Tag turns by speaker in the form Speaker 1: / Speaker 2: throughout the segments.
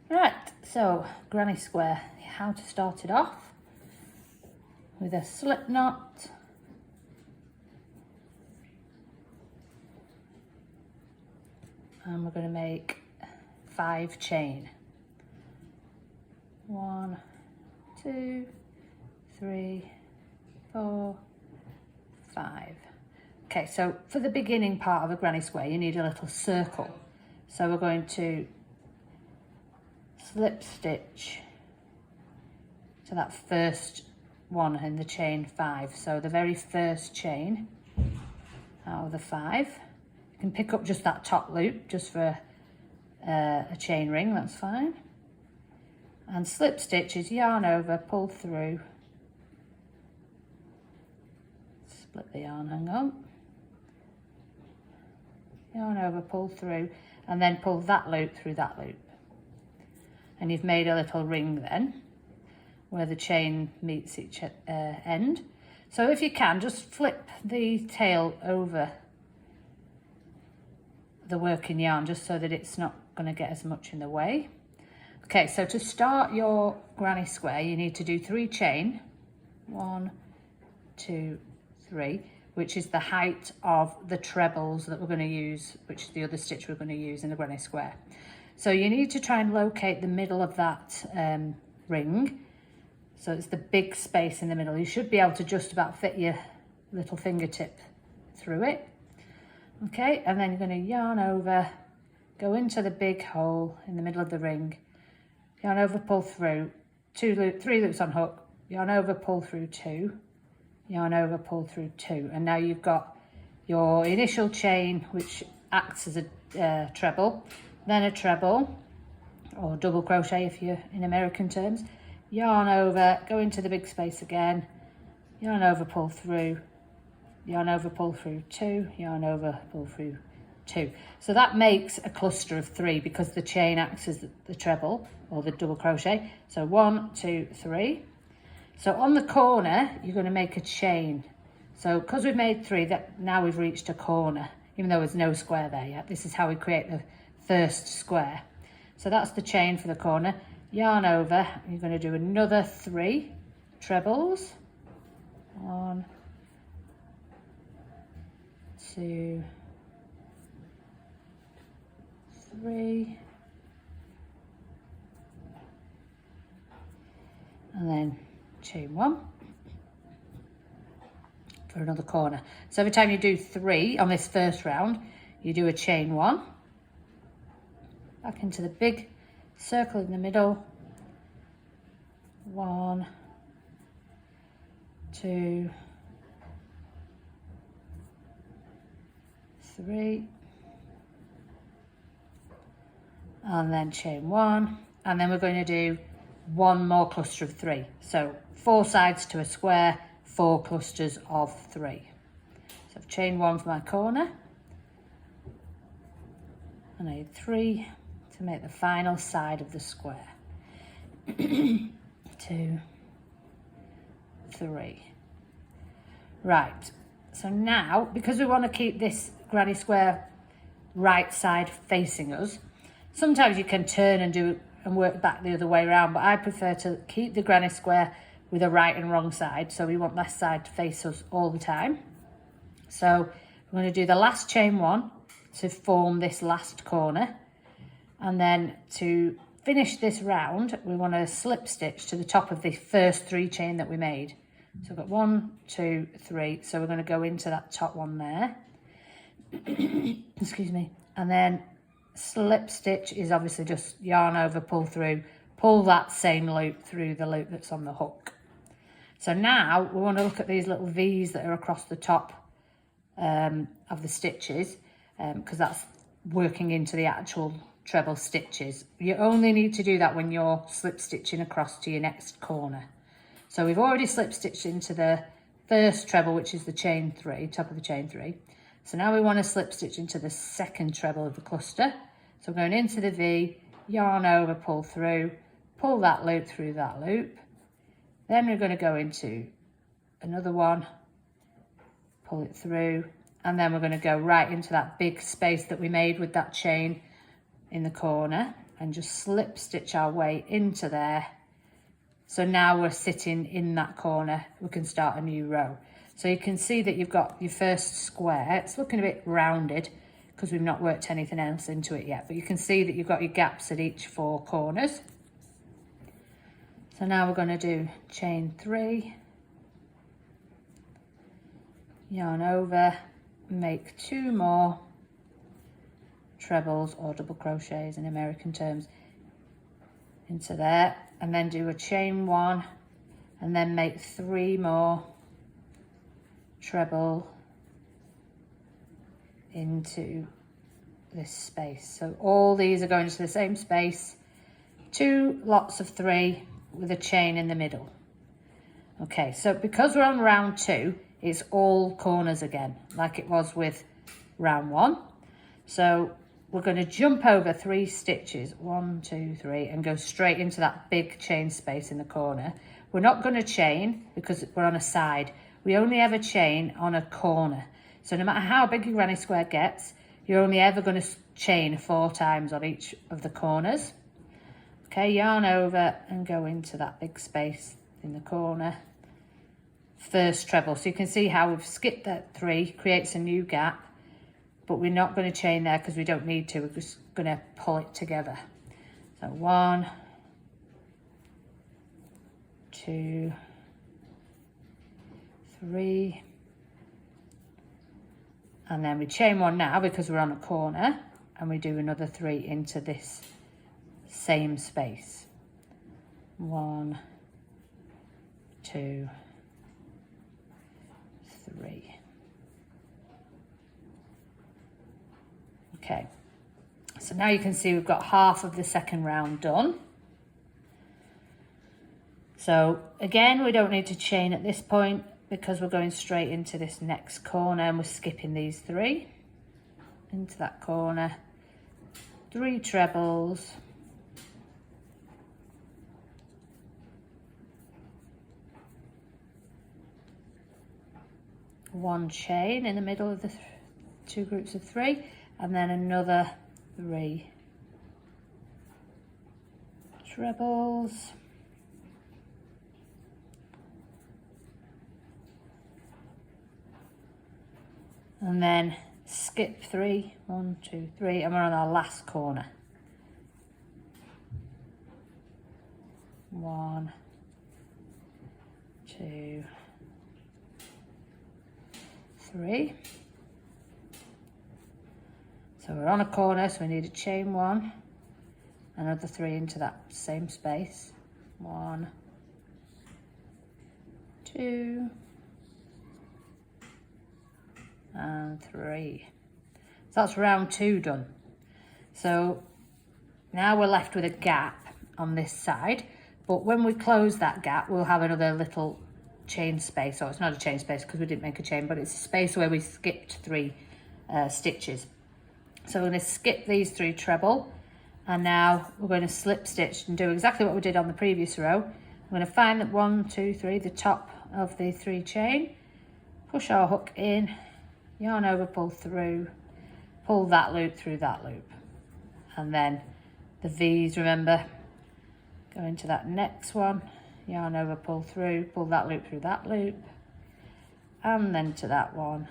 Speaker 1: Right, so granny square, how to start it off with a slip knot. And we're going to make 5 chain. 1, 2, 3, 4, 5. Okay, so for the beginning part of a granny square, you need a little circle. So we're going to slip stitch to that first one in the chain 5. So the very first chain out of the 5. You can pick up just that top loop just for a chain ring, that's fine. And slip stitch is yarn over, pull through, split the yarn, hang on, yarn over, pull through, and then pull that loop through that loop. And you've made a little ring then, where the chain meets each end. So if you can, just flip the tail over the working yarn, just so that it's not going to get as much in the way. Okay, so to start your granny square, you need to do 3 chain. 1, 2, 3, which is the height of the trebles that we're going to use, which is the other stitch we're going to use in the granny square. So you need to try and locate the middle of that ring. So it's the big space in the middle. You should be able to just about fit your little fingertip through it. Okay, and then you're going to yarn over, go into the big hole in the middle of the ring, yarn over, pull through, 3 loops on hook, yarn over, pull through 2, yarn over, pull through 2, and now you've got your initial chain, which acts as a treble, then a treble, or double crochet if you're in American terms, yarn over, go into the big space again, yarn over, pull through, yarn over, pull through 2, yarn over, pull through 2. So that makes a cluster of 3 because the chain acts as the treble or the double crochet. So 1, 2, 3. So on the corner, you're going to make a chain. So because we've made 3, that now we've reached a corner, even though there's no square there yet. This is how we create the first square. So that's the chain for the corner. Yarn over, you're going to do another 3 trebles. 1, 2, 3, and then chain 1 for another corner. So every time you do 3 on this first round, you do a chain 1, back into the big circle in the middle, 1, 2, 3, and then chain 1, and then we're going to do 1 more cluster of 3. So 4 sides to a square, 4 clusters of 3. So I've chained 1 for my corner, and I need 3 to make the final side of the square. 2, 3. Right, so now, because we want to keep this granny square right side facing us, sometimes you can turn and work back the other way around, but I prefer to keep the granny square with a right and wrong side, so we want this side to face us all the time. So we're going to do the last chain 1 to form this last corner, and then to finish this round, we want to slip stitch to the top of the first 3 chain that we made. So I've got 1, 2, 3, so we're going to go into that top one there. Excuse me. And then slip stitch is obviously just yarn over, pull through, pull that same loop through the loop that's on the hook. So now we want to look at these little V's that are across the top of the stitches, because that's working into the actual treble stitches. You only need to do that when you're slip stitching across to your next corner. So we've already slip stitched into the first treble, which is the chain 3, top of the chain 3. So now we want to slip stitch into the second treble of the cluster. So we're going into the V, yarn over, pull through, pull that loop through that loop. Then we're going to go into another one, pull it through, and then we're going to go right into that big space that we made with that chain in the corner. and just slip stitch our way into there. So now we're sitting in that corner, we can start a new row. So you can see that you've got your first square. It's looking a bit rounded because we've not worked anything else into it yet, but you can see that you've got your gaps at each 4 corners. So now we're going to do chain 3, yarn over, make 2 more trebles or double crochets in American terms into there, and then do a chain 1 and then make 3 more treble into this space. So all these are going to the same space, 2 lots of 3 with a chain in the middle. Okay, so because we're on round 2, it's all corners again, like it was with round 1. So we're going to jump over 3 stitches, 1, 2, 3, and go straight into that big chain space in the corner. We're not going to chain because we're on a side. We only ever chain on a corner. So no matter how big your granny square gets, you're only ever going to chain 4 times on each of the corners. Okay, yarn over and go into that big space in the corner. First treble. So you can see how we've skipped that 3, creates a new gap. But we're not going to chain there because we don't need to. We're just going to pull it together. So 1, 2, 3, and then we chain 1 now because we're on a corner, and we do another 3 into this same space. 1, 2, 3. Okay, so now you can see we've got half of the second round done. So again, we don't need to chain at this point because we're going straight into this next corner, and we're skipping these 3 into that corner, 3 trebles, one chain in the middle of the 2 groups of 3, and then another 3 trebles, and then skip 3, 1, 2, 3, and we're on our last corner. 1, 2, 3. So we're on a corner, so we need a chain 1, another 3 into that same space. 1, 2, and 3. So that's round 2 done. So now we're left with a gap on this side, but when we close that gap, we'll have another little chain space. So it's not a chain space because we didn't make a chain, but it's a space where we skipped 3 stitches. So we're going to skip these 3 treble, and now we're going to slip stitch and do exactly what we did on the previous row. I'm going to find that 1, 2, 3, the top of the 3 chain, push our hook in, yarn over, pull through, pull that loop through that loop, and then the V's, remember, go into that next one, yarn over, pull through, pull that loop through that loop, and then to that one,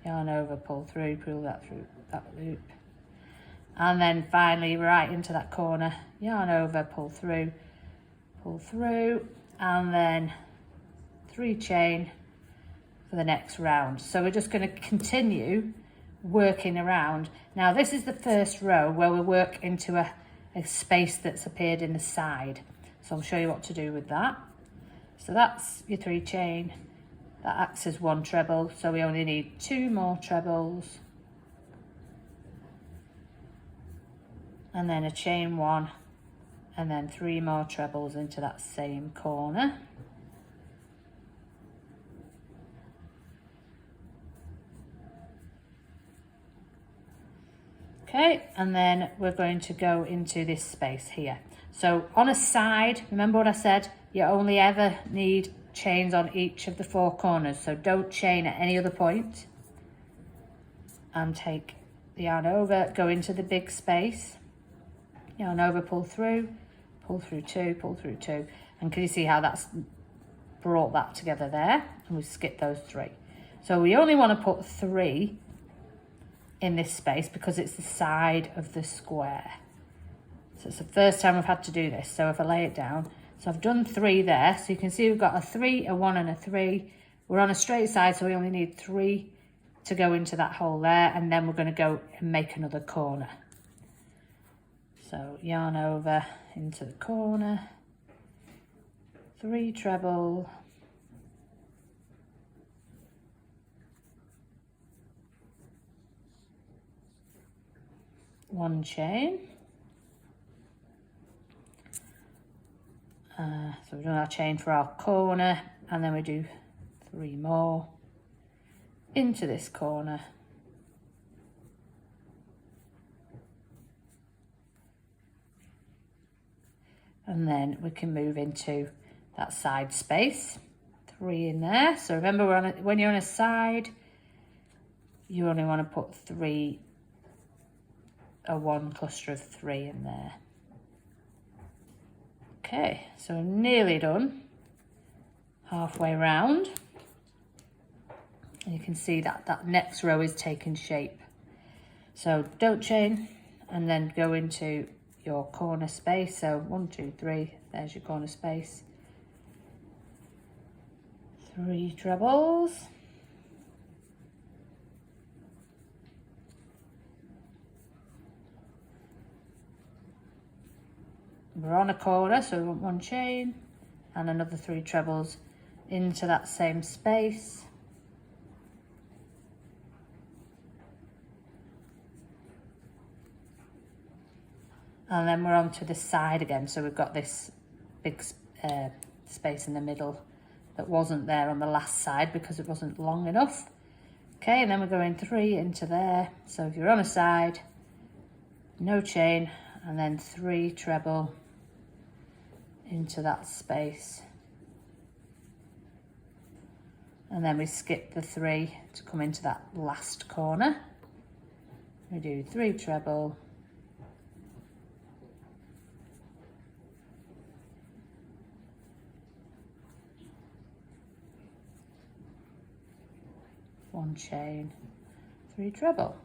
Speaker 1: yarn over, pull through, pull that through that loop, and then finally right into that corner, yarn over, pull through, and then 3 chain for the next round. So we're just going to continue working around. Now this is the first row where we work into a space that's appeared in the side, so I'll show you what to do with that. So that's your 3 chain, that acts as 1 treble, so we only need 2 more trebles, and then a chain 1, and then 3 more trebles into that same corner. Okay, and then we're going to go into this space here. So on a side, remember what I said, you only ever need chains on each of the 4 corners, so don't chain at any other point. And take the yarn over, go into the big space, yarn over, pull through two, pull through two. And can you see how that's brought that together there? And we skip those 3. So we only want to put 3 in this space because it's the side of the square. So it's the first time we've had to do this. So if I lay it down, so I've done 3 there. So you can see we've got a 3, a 1 and a 3. We're on a straight side, so we only need 3 to go into that hole there. And then we're going to go and make another corner. So yarn over into the corner, 3 treble, 1 chain. So we've done our chain for our corner, and then we do 3 more into this corner. And then we can move into that side space, 3 in there. So remember, when you're on a side, you only want to put 3, a 1 cluster of 3 in there. Okay, so nearly done, halfway round. And you can see that that next row is taking shape. So don't chain, and then go into your corner space. So 1, 2, 3, there's your corner space. 3 trebles. We're on a corner, so we want 1 chain and another 3 trebles into that same space. And then we're on to the side again. So we've got this big space in the middle that wasn't there on the last side because it wasn't long enough. Okay, and then we're going 3 into there. So if you're on a side, no chain, and then 3 treble into that space. And then we skip the 3 to come into that last corner. We do 3 treble, one chain, 3 treble.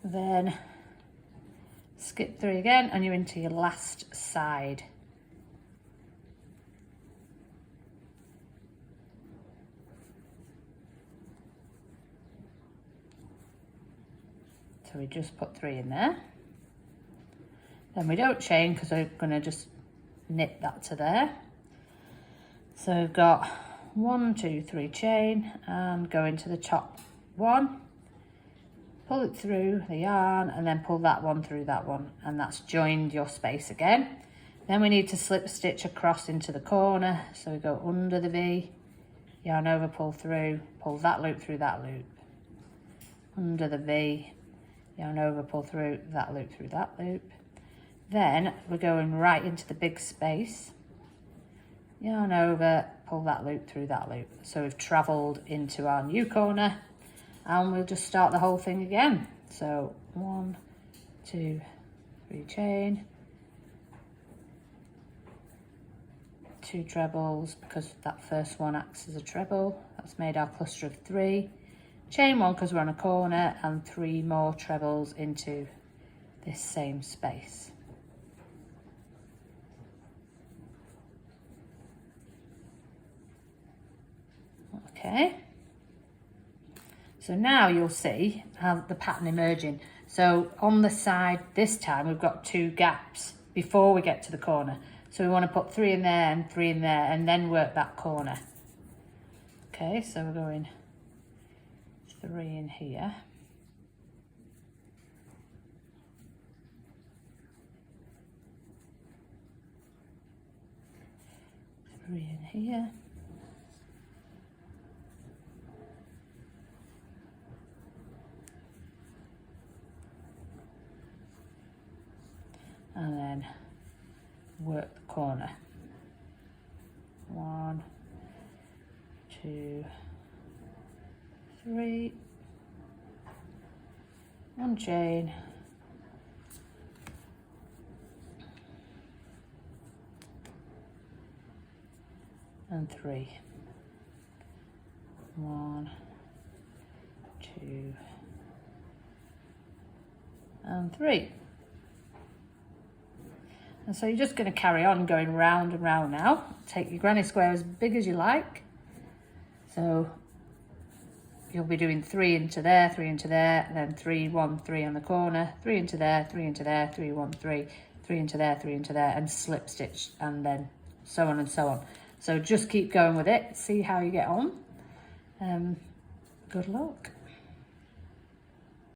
Speaker 1: Then skip 3 again, and you're into your last side. So we just put 3 in there. Then we don't chain because we're going to just knit that to there. So we've got 1, 2, 3 chain, and go into the top 1. Pull it through the yarn, and then pull that one through that one, and that's joined your space again. Then we need to slip stitch across into the corner. So we go under the V, yarn over, pull through, pull that loop through that loop, under the V, yarn over, pull through that loop. Then we're going right into the big space, yarn over, pull that loop through that loop. So we've travelled into our new corner, and we'll just start the whole thing again. So 1, 2, 3 chain, 2 trebles, because that first one acts as a treble. That's made our cluster of 3. Chain 1 because we're on a corner, and 3 more trebles into this same space. Okay. So now you'll see how the pattern emerging. So on the side this time we've got 2 gaps before we get to the corner. So we want to put 3 in there and 3 in there, and then work that corner. Okay, so we're going 3 in here. 3 in here. And then work the corner. 2, 3, 1 chain, and 3, 1, 2, and 3. And so you're just going to carry on going round and round now. Take your granny square as big as you like. So you'll be doing 3 into there, 3 into there, and then 3, 1, 3 on the corner, 3 into there, 3 into there, 3, 1, 3, 3 into there, 3 into there, and slip stitch, and then so on and so on. So just keep going with it, see how you get on. Good luck.